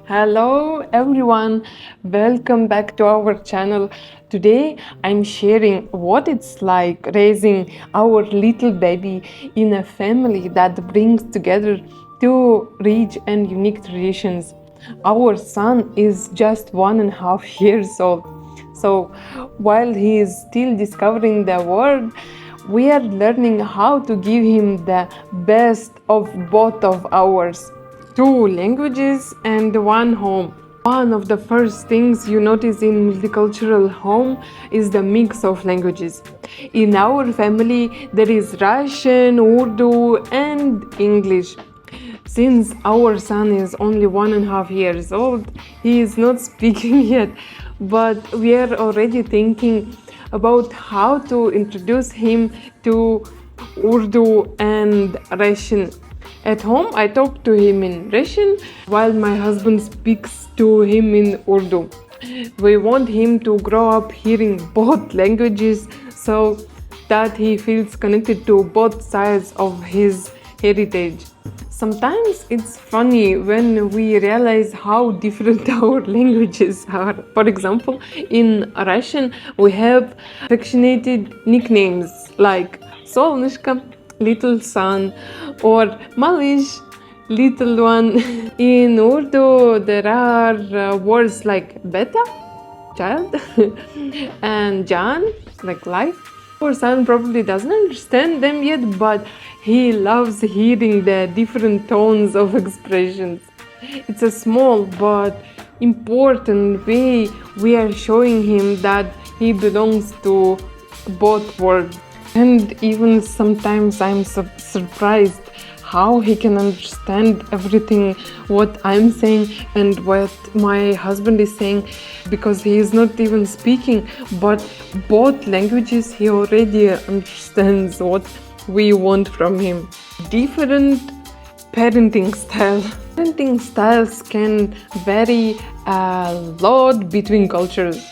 Hello everyone, welcome back to our channel. Today I'm sharing what it's like raising our little baby in a family that brings together two rich and unique traditions. Our son is just 1.5 years old, so while he is still discovering the world, we are learning how to give him the best of both of ours, two languages and one home. One of the first things you notice in multicultural home is the mix of languages. In our family, there is Russian, Urdu, and English. Since our son is only 1.5 years old, he is not speaking yet, but we are already thinking about how to introduce him to Urdu and Russian. At home, I talk to him in Russian while my husband speaks to him in Urdu. We want him to grow up hearing both languages so that he feels connected to both sides of his heritage. Sometimes it's funny when we realize how different our languages are. For example, in Russian, we have affectionated nicknames like Solnышко, little sun, or Malish, little one. In Urdu, there are words like beta, child, and Jan, like life. Our son probably doesn't understand them yet, but he loves hearing the different tones of expressions. It's a small but important way we are showing him that he belongs to both worlds. And even sometimes I'm surprised how he can understand everything what I'm saying and what my husband is saying, because he is not even speaking, but both languages he already understands what we want from him. Different parenting style. Parenting styles can vary a lot between cultures,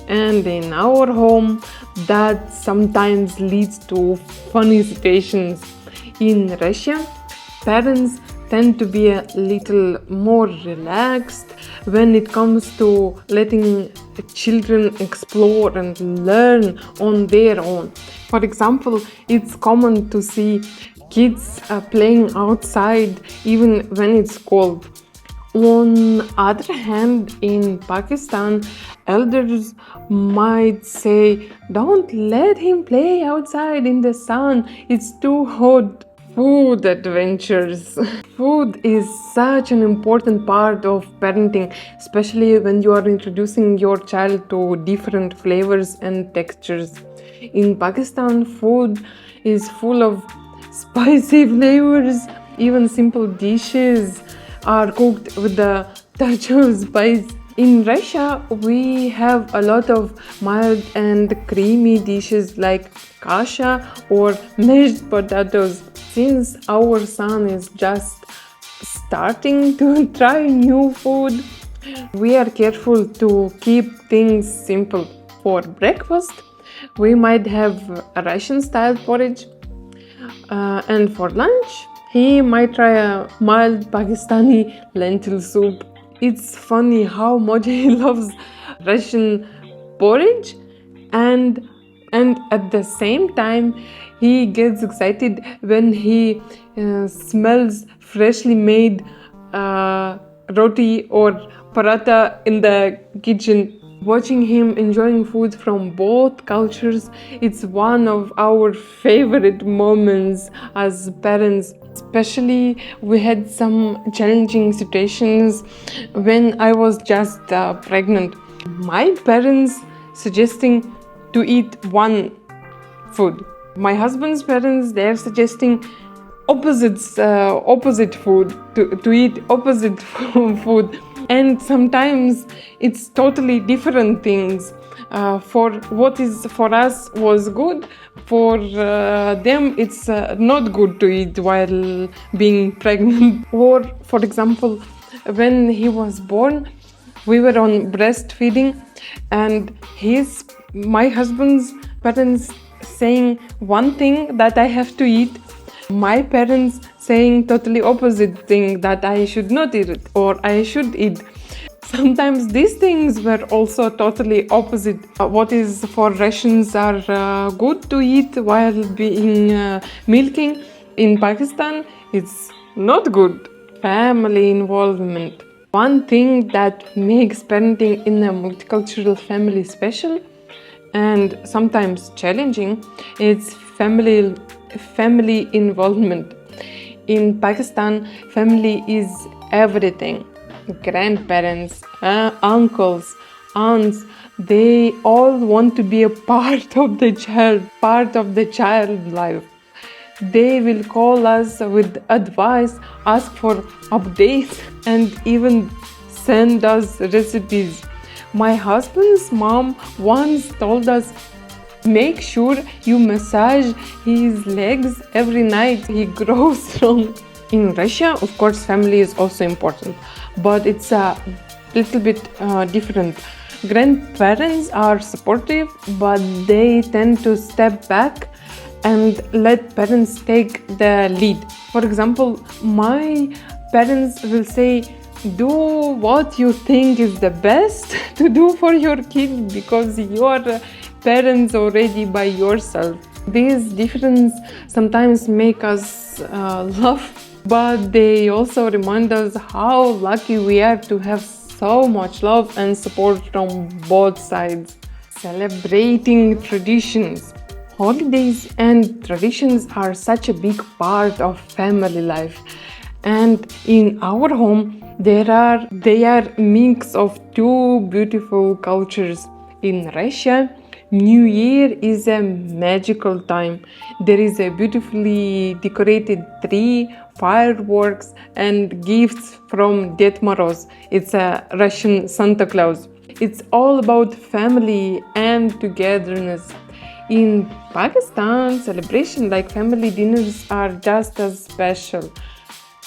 and in our home that sometimes leads to funny situations. In Russia, parents tend to be a little more relaxed when it comes to letting children explore and learn on their own. For example, it's common to see kids playing outside even when it's cold. On other hand, in Pakistan, elders might say, "Don't let him play outside in the sun, it's too hot." Food adventures. Food is such an important part of parenting, especially when you are introducing your child to different flavors and textures. In Pakistan, food is full of spicy flavors. Even simple dishes are cooked with a touch of spice. In Russia, we have a lot of mild and creamy dishes like kasha or mashed potatoes. Since our son is just starting to try new food, we are careful to keep things simple. For breakfast, we might have a Russian style porridge, and for lunch, he might try a mild Pakistani lentil soup. It's funny how much he loves Russian porridge, and at the same time he gets excited when he smells freshly made roti or paratha in the kitchen. Watching him enjoying food from both cultures, it's one of our favorite moments as parents. Especially, we had some challenging situations when I was just pregnant. My parents suggesting to eat one food. My husband's parents, they're suggesting opposite food, to eat opposite food. And sometimes it's totally different things. For what is for us was good, for them it's not good to eat while being pregnant. Or for example, when he was born, we were on breastfeeding, and my husband's parents saying one thing that I have to eat, My parents saying totally opposite thing, that I should not eat it or I should eat. Sometimes these things were also totally opposite. What is for rations are good to eat while being milking. In Pakistan, it's not good. Family involvement. One thing that makes parenting in a multicultural family special and sometimes challenging is family involvement. In Pakistan, family is everything. Grandparents, uncles, aunts, they all want to be a part of the child life. They will call us with advice, ask for updates, and even send us recipes. My husband's mom once told us, make sure you massage his legs every night he grows strong. In Russia, of course, family is also important, but it's a little bit different. Grandparents are supportive, but they tend to step back and let parents take the lead. For example, my parents will say, do what you think is the best to do for your kid because you are parents already by yourself. These differences sometimes make us laugh, but they also remind us how lucky we are to have so much love and support from both sides. Celebrating traditions. Holidays and traditions are such a big part of family life, and in our home they are mix of two beautiful cultures. In Russia, New Year is a magical time. There is a beautifully decorated tree, fireworks, and gifts from Ded Moroz. It's a Russian Santa Claus. It's all about family and togetherness. In Pakistan, celebrations like family dinners are just as special.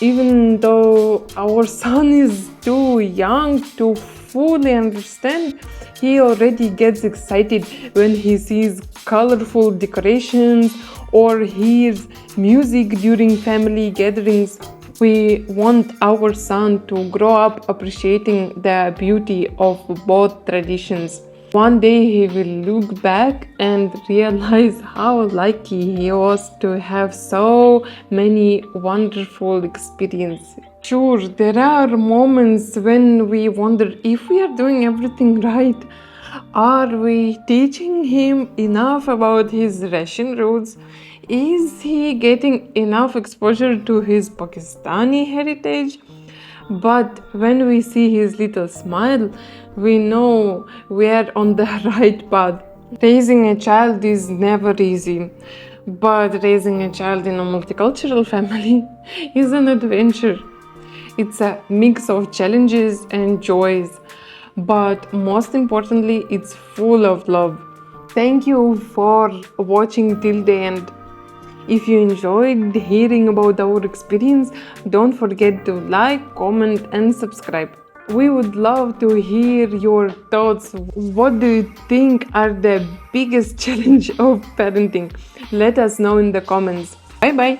Even though our son is too young to fully understand, he already gets excited when he sees colorful decorations or hears music during family gatherings. We want our son to grow up appreciating the beauty of both traditions. One day he will look back and realize how lucky he was to have so many wonderful experiences. Sure, there are moments when we wonder if we are doing everything right. Are we teaching him enough about his Russian roots? Is he getting enough exposure to his Pakistani heritage? But when we see his little smile, we know we are on the right path. Raising a child is never easy, but raising a child in a multicultural family is an adventure. It's a mix of challenges and joys, but most importantly, it's full of love. Thank you for watching till the end. If you enjoyed hearing about our experience, don't forget to like, comment, and subscribe. We would love to hear your thoughts. What do you think are the biggest challenge of parenting? Let us know in the comments. Bye bye.